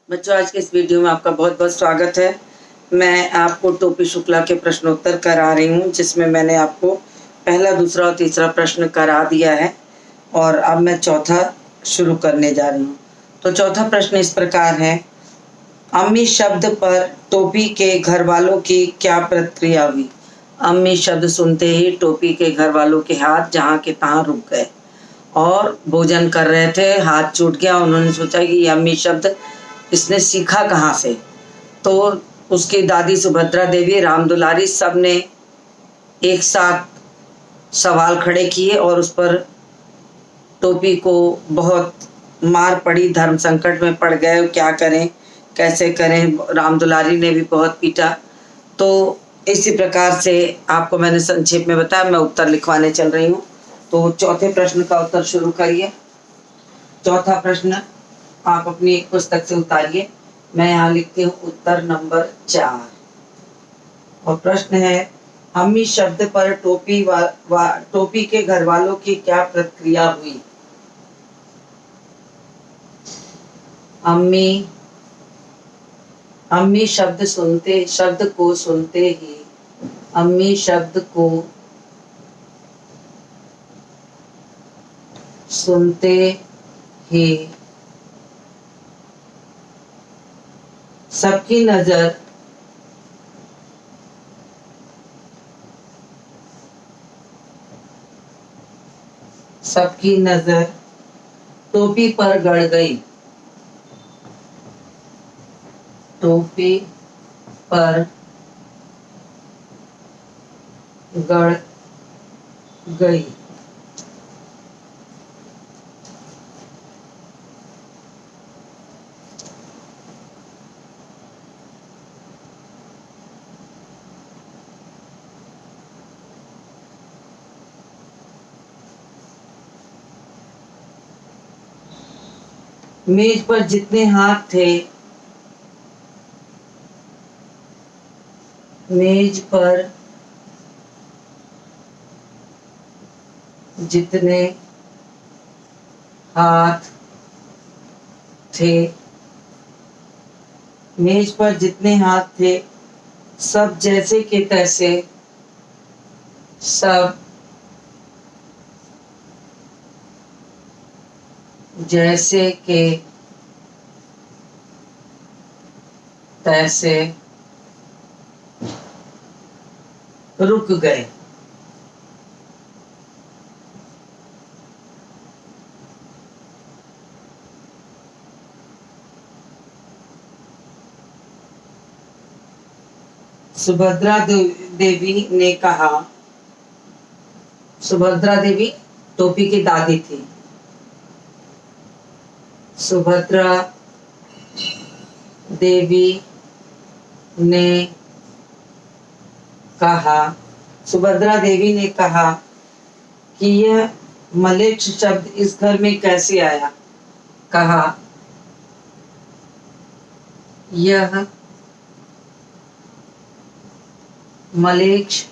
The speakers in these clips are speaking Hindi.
बच्चों, आज के इस वीडियो में आपका बहुत बहुत स्वागत है। मैं आपको टोपी शुक्ला के प्रश्नोत्तर करा रही हूँ, जिसमें मैंने आपको पहला, दूसरा और तीसरा प्रश्न करा दिया है और अब मैं चौथा शुरू करने जा रही हूँ। तो चौथा प्रश्न इस प्रकार है, अम्मी शब्द पर टोपी के घर वालों की क्या प्रतिक्रिया हुई? अम्मी शब्द सुनते ही टोपी के घर वालों के हाथ जहाँ के तहाँ रुक गए और भोजन कर रहे थे, हाथ छूट गया। उन्होंने सोचा कि ये अम्मी शब्द इसने सीखा कहाँ से। तो उसकी दादी सुभद्रा देवी, राम दुलारी, सब ने एक साथ सवाल खड़े किए और उस पर टोपी को बहुत मार पड़ी, धर्म संकट में पड़ गए, क्या करें कैसे करें। राम दुलारी ने भी बहुत पीटा। तो इसी प्रकार से आपको मैंने संक्षेप में बताया। मैं उत्तर लिखवाने चल रही हूँ। तो चौथे प्रश्न का उत्तर शुरू करिए। चौथा प्रश्न आप अपनी पुस्तक से उतारिए। मैं यहाँ लिखती हूँ उत्तर नंबर 4 और प्रश्न है, अम्मी शब्द पर टोपी के घर वालों की क्या प्रतिक्रिया हुई? अम्मी अम्मी शब्द को सुनते ही, अम्मी शब्द को सुनते ही सबकी नजर टोपी पर गड़ गई। टोपी पर गड़ गई। मेज पर जितने हाथ थे, मेज पर जितने हाथ थे, मेज पर जितने हाथ थे, सब जैसे के तैसे, सब जैसे के तैसे रुक गए। सुभद्रा देवी ने कहा, सुभद्रा देवी टोपी की दादी थी। सुभद्रा देवी ने कहा, सुभद्रा देवी ने कहा कि यह मलेच्छ शब्द इस घर में कैसे आया? कहा, यह मलेच्छ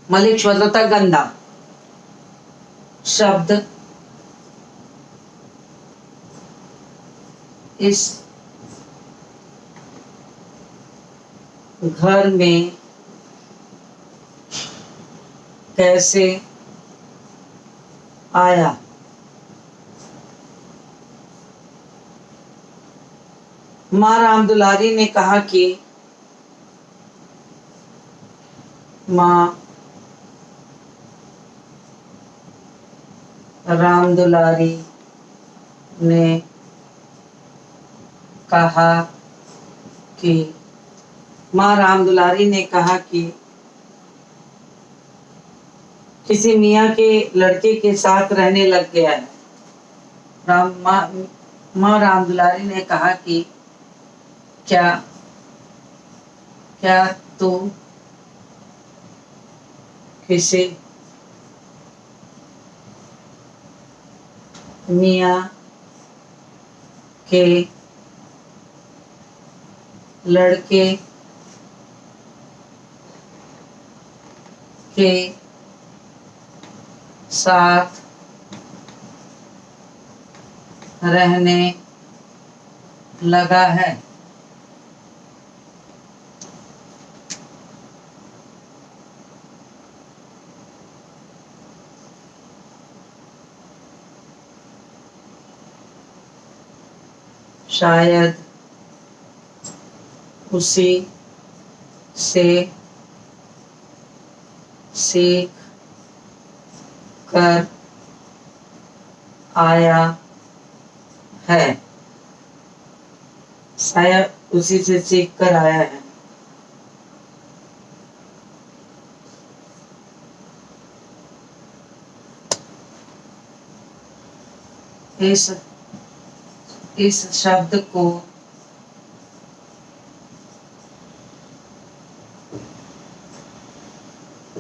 मतलब था गंदा शब्द इस घर में कैसे आया? माँ राम दुलारी ने कहा कि, माँ राम दुलारी ने कहा कि, माँ राम दुलारी ने कहा कि किसी मियाँ के लड़के के साथ रहने लग गया है। माँ राम दुलारी ने कहा कि क्या तू किसी मियाँ के लड़के के साथ रहने लगा है। शायद उसी से सीख कर आया है। शायद उसी से सीख कर आया है। इस शब्द को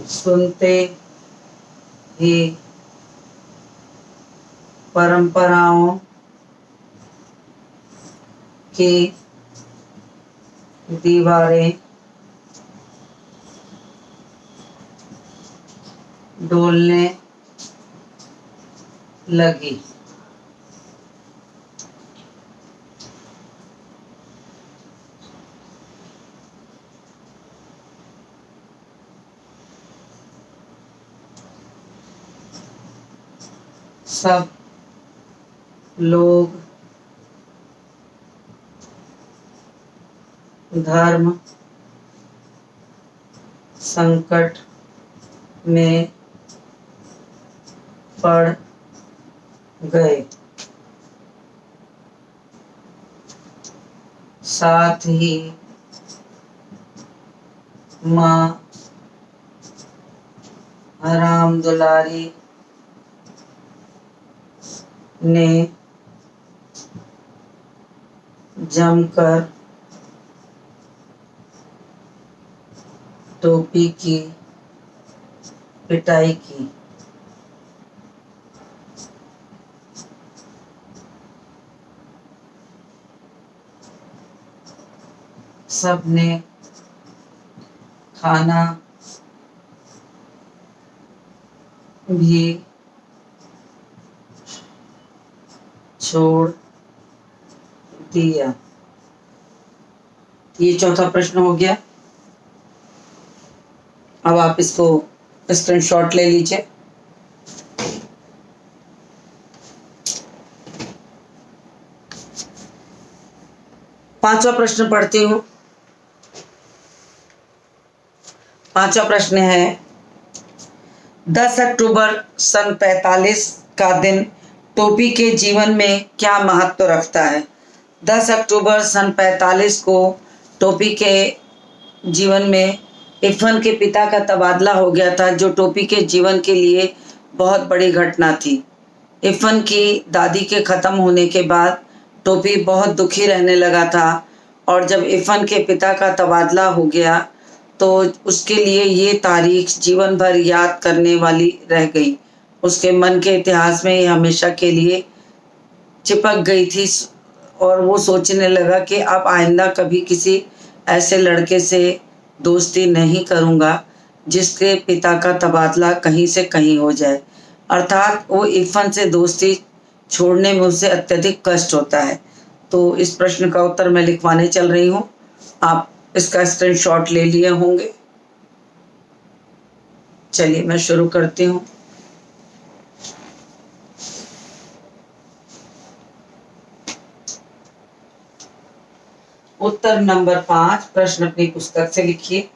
सुनते ही परंपराओं की दीवारें डोलने लगी। सब लोग धर्म संकट में पड़ गए। साथ ही माँ राम दुलारी ने जमकर टोपी की पिटाई की। सबने खाना भी छोड़ दिया। ये चौथा प्रश्न हो गया। अब आप इसको स्क्रीनशॉट ले लीजिए। पांचवा प्रश्न पढ़ती हूँ। पांचवा प्रश्न है, 10 अक्टूबर सन 45 का दिन टोपी के जीवन में क्या महत्व रखता है? 10 अक्टूबर सन 45 को टोपी के जीवन में इरफान के पिता का तबादला हो गया था, जो टोपी के जीवन के लिए बहुत बड़ी घटना थी। इरफान की दादी के ख़त्म होने के बाद टोपी बहुत दुखी रहने लगा था, और जब इरफान के पिता का तबादला हो गया तो उसके लिए ये तारीख जीवन भर याद करने वाली रह गई। उसके मन के इतिहास में ये हमेशा के लिए चिपक गई थी, और वो सोचने लगा कि अब आइंदा कभी किसी ऐसे लड़के से दोस्ती नहीं करूँगा जिसके पिता का तबादला कहीं से कहीं हो जाए। अर्थात वो इरफान से दोस्ती छोड़ने में उसे अत्यधिक कष्ट होता है। तो इस प्रश्न का उत्तर मैं लिखवाने चल रही हूँ। आप इसका स्क्रीनशॉट ले लिए होंगे। चलिए मैं शुरू करती हूँ। उत्तर नंबर 5, प्रश्न अपनी पुस्तक से लिखिए।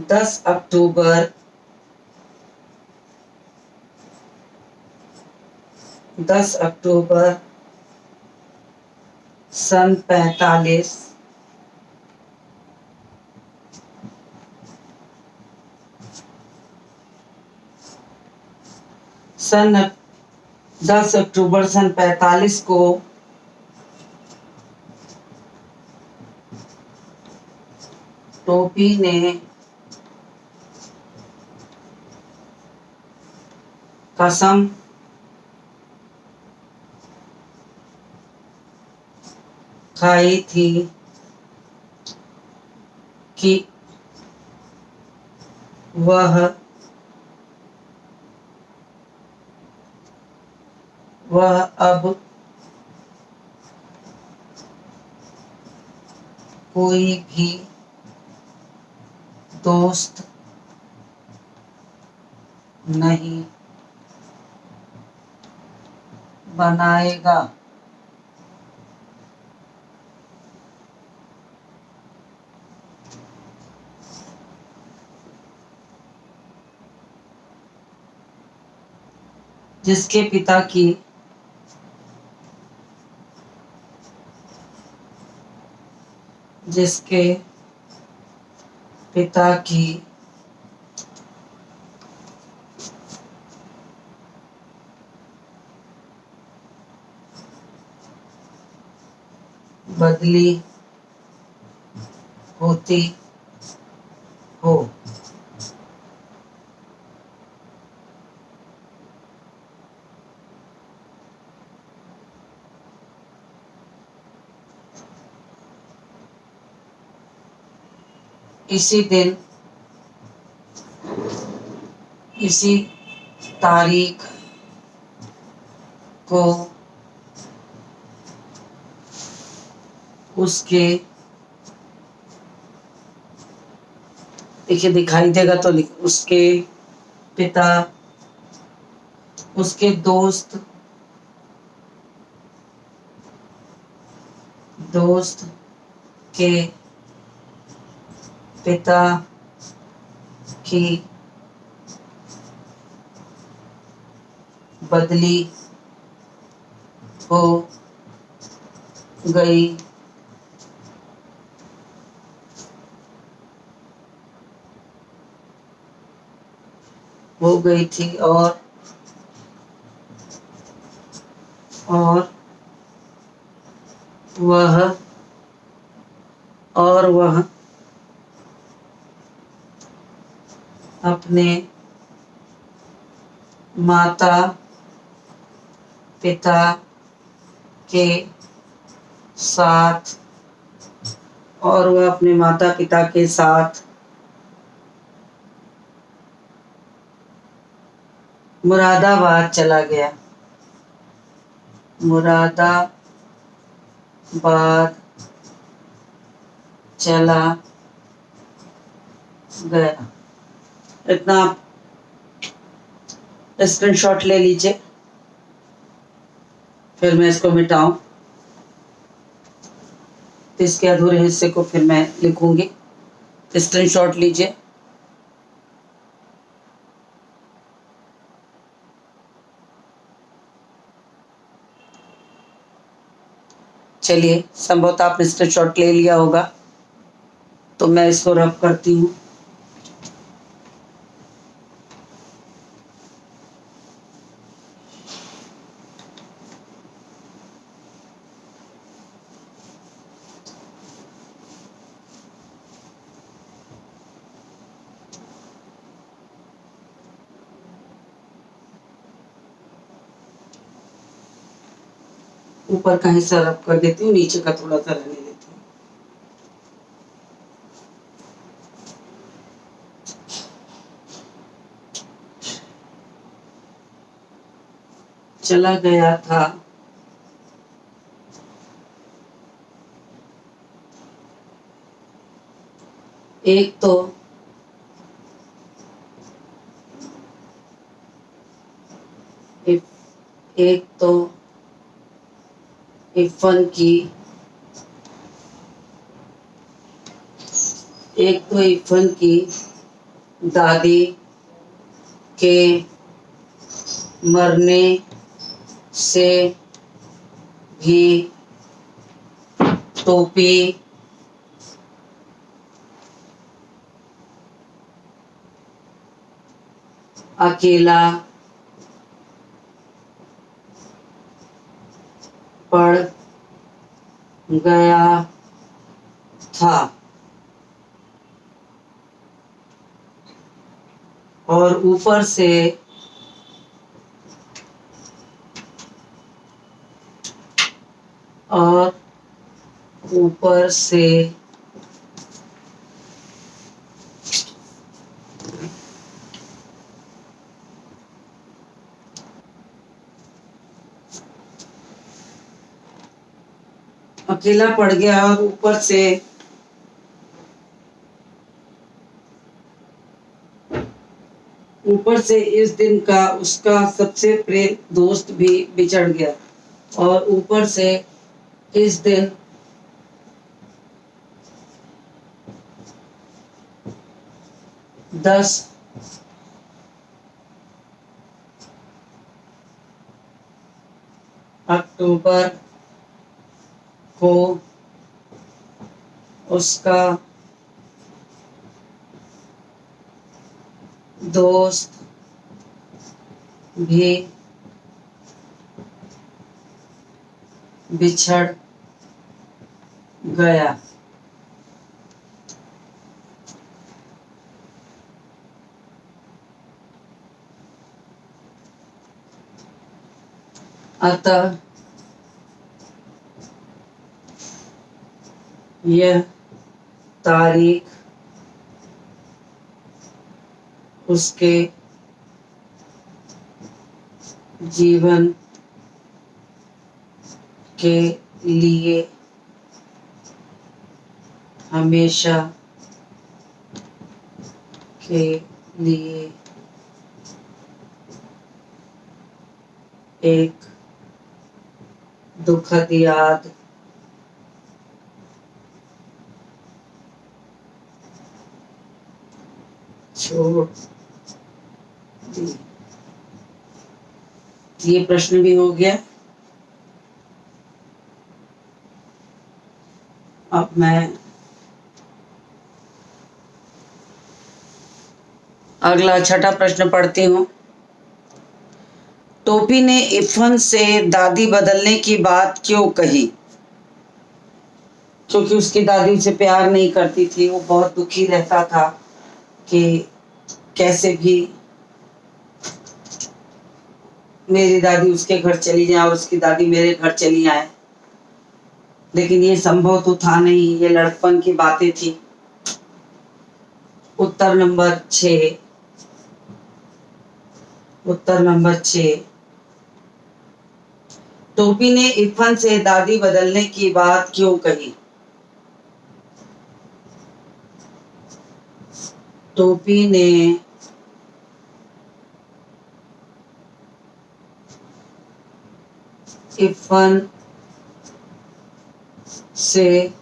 दस अक्टूबर सन 45 10 अक्टूबर सन 45 को टोपी ने कसम खाई थी कि वह वह अब कोई भी दोस्त नहीं बनाएगा। जिसके पिता की बदली होती हो। इसी दिन, इसी तारीख को उसके, देखिए दिखाई देगा तो उसके पिता उसके दोस्त के पिता की बदली हो गई थी और वह अपने माता पिता के साथ मुरादाबाद चला गया। इतना स्क्रीनशॉट ले लीजिए, फिर मैं इसको मिटाऊं तो इसके अधूरे हिस्से को फिर मैं लिखूंगी। स्क्रीनशॉट लीजिए। चलिए, संभवतः आपने स्क्रीनशॉट ले लिया होगा, तो मैं इसको रब करती हूँ। ऊपर का हिस्सा रब कर देती हूँ, नीचे का थोड़ा सा रहने देती हूँ। चला गया था एक तो इरफान की दादी के मरने से भी टोपी अकेला पड़ गया था और ऊपर से अकेला पड़ गया और ऊपर से इस दिन का उसका सबसे प्रिय दोस्त भी बिछड़ गया, और ऊपर से इस दिन 10 अक्टूबर को उसका दोस्त भी बिछड़ गया। अतः यह तारीख उसके जीवन के लिए हमेशा के लिए एक दुखद याद छोड़ दी। ये प्रश्न भी हो गया। अब मैं अगला छठा प्रश्न पढ़ती हूँ। टोपी ने इरफान से दादी बदलने की बात क्यों कही? क्योंकि उसकी दादी उसे प्यार नहीं करती थी। वो बहुत दुखी रहता था कि कैसे भी मेरी दादी उसके घर चली जाए और उसकी दादी मेरे घर चली आए, लेकिन ये संभव तो था नहीं, ये लड़कपन की बातें थी। उत्तर नंबर 6। टोपी ने इरफान से दादी बदलने की बात क्यों कही? टोपी ने इरफान से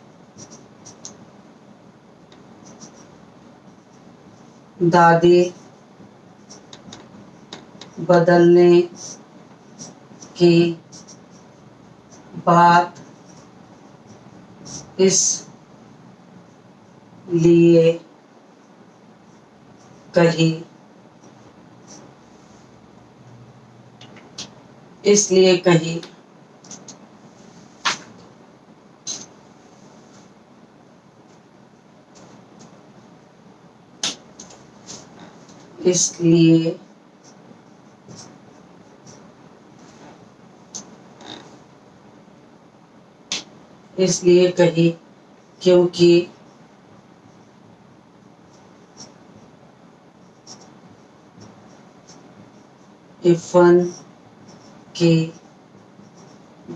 दादी बदलने की बात इस लिए कही इसलिए कही इसलिए कही क्योंकि इरफान की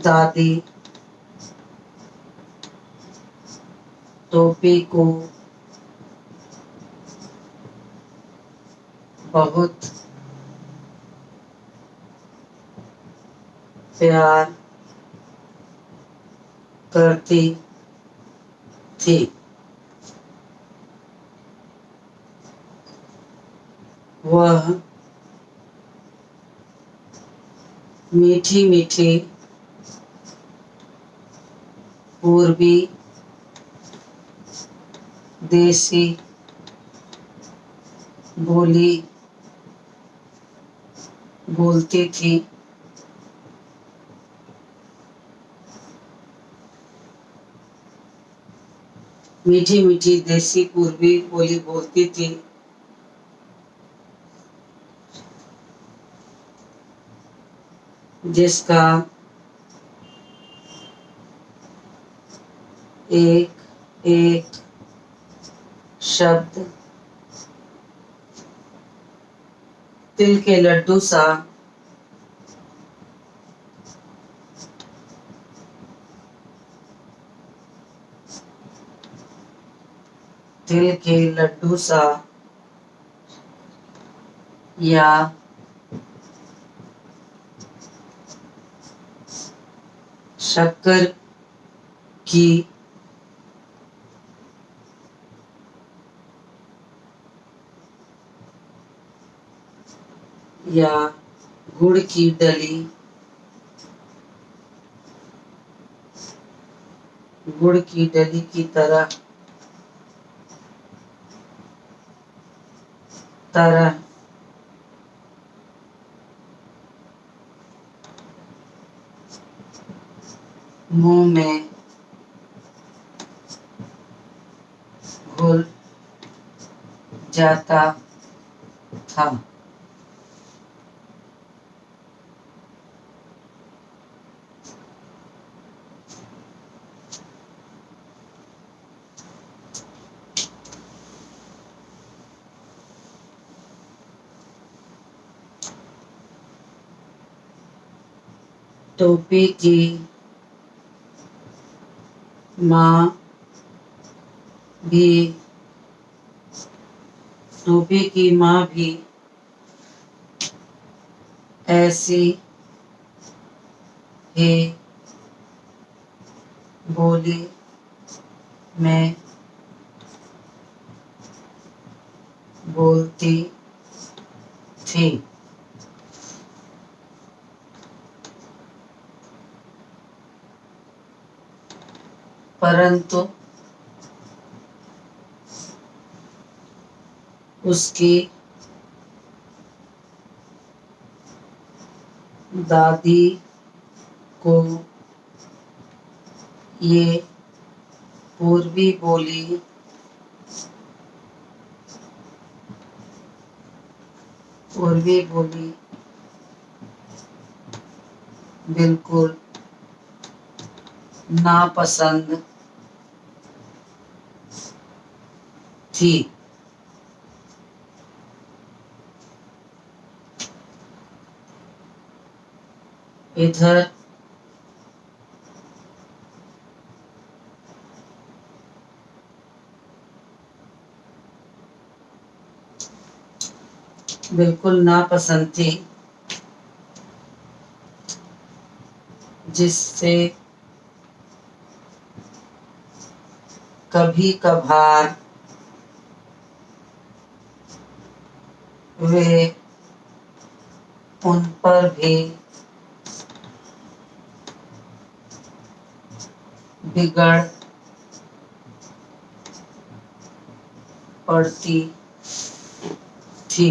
दादी टोपी को बहुत प्यार करती थी। वह मीठी मीठी पूर्वी देसी बोली बोलती थी। मीठी मीठी देसी पूर्वी बोली बोलती थी, जिसका एक एक शब्द तिल के लड्डू सा तिल के लड्डू सा या शक्कर की या गुड़ की डली, गुड़ की डली की तरह तरह मुंह में घुल जाता था। टोपी की माँ भी टोपी की माँ भी ऐसी ही बोली में बोलती थी। परंतु उसकी दादी को ये पूर्वी बोली बिल्कुल नापसंद थी। इधर बिल्कुल नापसंद थी, जिससे कभी कभार वे उन पर भी बिगड़ पड़ती थी।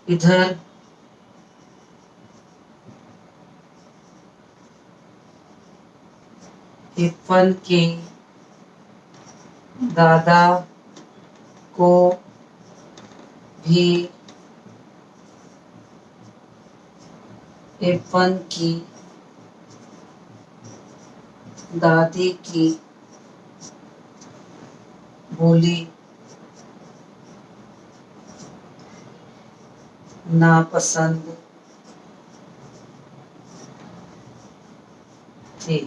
इधर इरफान के दादा को भी इरफान की दादी की बोली नापसंद थी।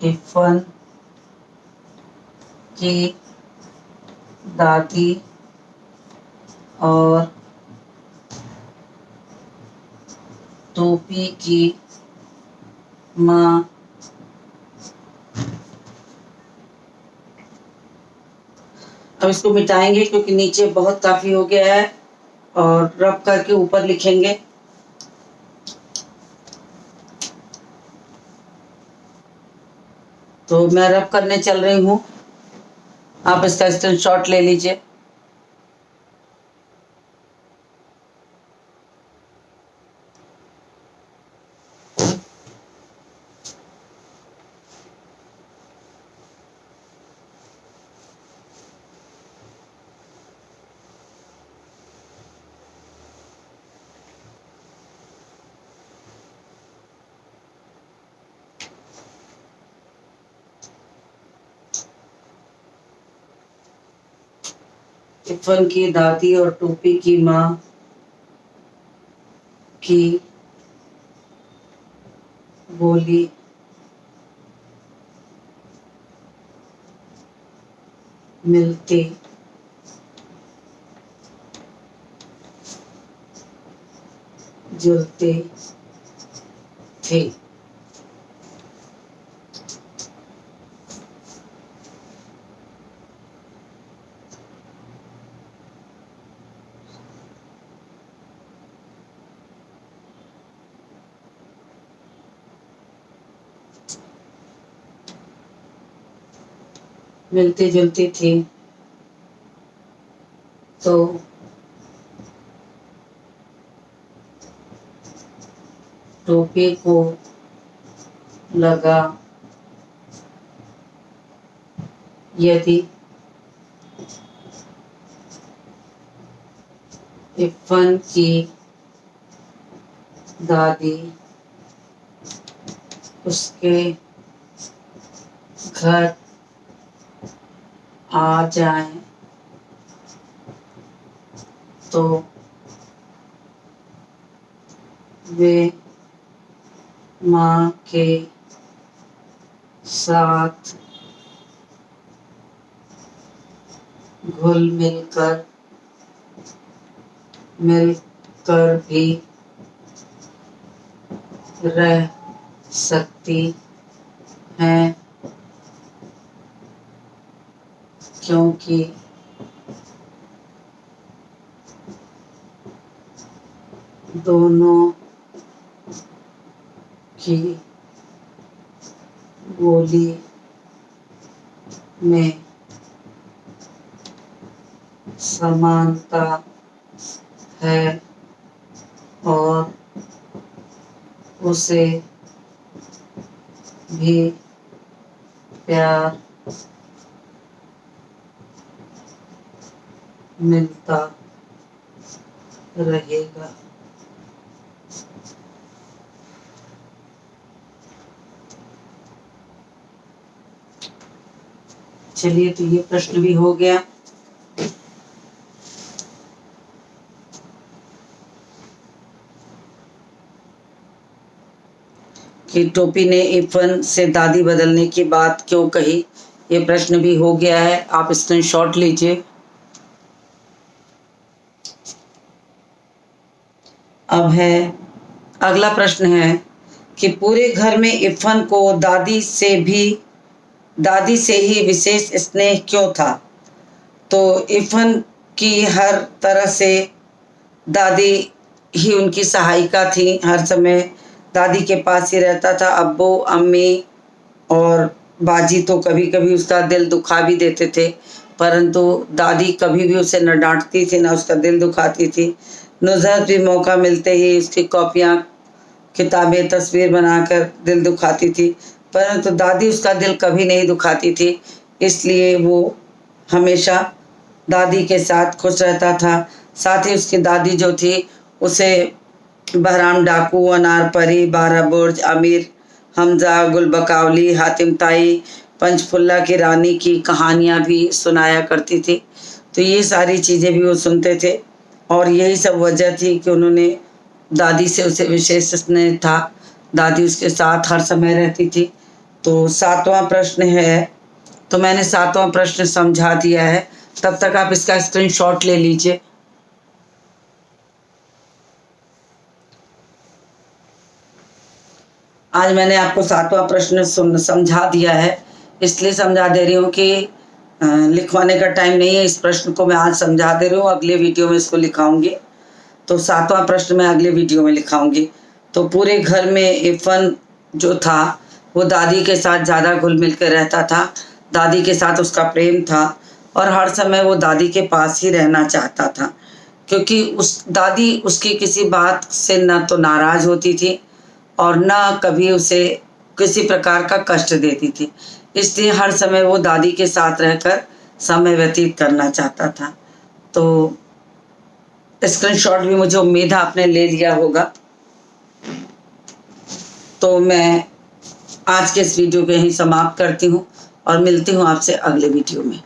इरफान की दादी और टोपी की माँ अब इसको मिटाएंगे क्योंकि नीचे बहुत काफी हो गया है और रब करके ऊपर लिखेंगे। तो मैं रब करने चल रही हूँ, आप इसका स्क्रीनशॉट ले लीजिए। इरफान की दादी और टोपी की माँ की बोली मिलती जुलती थी। मिलती जुलती थी तो टोपी को लगा यदि इरफान की दादी उसके घर आ जाए तो वे माँ के साथ घुल मिलकर भी रह सकती हैं, क्योंकि दोनों की बोली में समानता है और उसे भी प्यार मिलता रहेगा। चलिए, तो ये प्रश्न भी हो गया। कि टोपी ने इरफान से दादी बदलने की बात क्यों कही, ये प्रश्न भी हो गया है। आप स्क्रीनशॉट लीजिए। अब है अगला प्रश्न है कि पूरे घर में इरफान को दादी से ही विशेष स्नेह क्यों था। तो इरफान की हर तरह से दादी ही उनकी सहायिका थी, हर समय दादी के पास ही रहता था। अब्बू अम्मी और बाजी तो कभी कभी उसका दिल दुखा भी देते थे, परंतु दादी कभी भी उसे न डांटती थी, न उसका दिल दुखाती थी। नुज़हत भी मौका मिलते ही उसकी कॉपियाँ, किताबें, तस्वीर बनाकर दिल दुखाती थी, परंतु दादी उसका दिल कभी नहीं दुखाती थी। इसलिए वो हमेशा दादी के साथ खुश रहता था। साथ ही उसकी दादी जो थी उसे बहराम डाकू, अनार परी, बारह बुर्ज, अमीर हमजा, गुल बकावली, हातिम ताई, पंचफुल्ला की रानी की कहानियाँ भी सुनाया करती थी। तो ये सारी चीज़ें भी वो सुनते थे और यही सब वजह थी कि उन्होंने दादी से उसे विशेष स्नेह था। दादी उसके साथ हर समय रहती थी। तो 7वां प्रश्न है, तो मैंने 7वां प्रश्न समझा दिया है। तब तक आप इसका स्क्रीनशॉट ले लीजिए। आज मैंने आपको 7वां प्रश्न समझा दिया है, इसलिए समझा दे रही हूँ कि लिखवाने का टाइम नहीं है। इस प्रश्न को मैं आज समझा दे रही हूँ, अगले वीडियो में इसको लिखाऊंगी। तो 7वां प्रश्न मैं अगले वीडियो में लिखाऊंगी। तो पूरे घर में इरफान जो था वो दादी के साथ ज़्यादा घुल मिल कर रहता था। दादी के साथ उसका प्रेम था और हर समय वो दादी के पास ही रहना चाहता था, क्योंकि उस दादी उसकी किसी बात से न तो नाराज़ होती थी और न कभी उसे किसी प्रकार का कष्ट देती थी। इसलिए हर समय वो दादी के साथ रहकर समय व्यतीत करना चाहता था। तो स्क्रीनशॉट भी मुझे उम्मीद है आपने ले लिया होगा। तो मैं आज के इस वीडियो को यहीं समाप्त करती हूँ और मिलती हूँ आपसे अगले वीडियो में।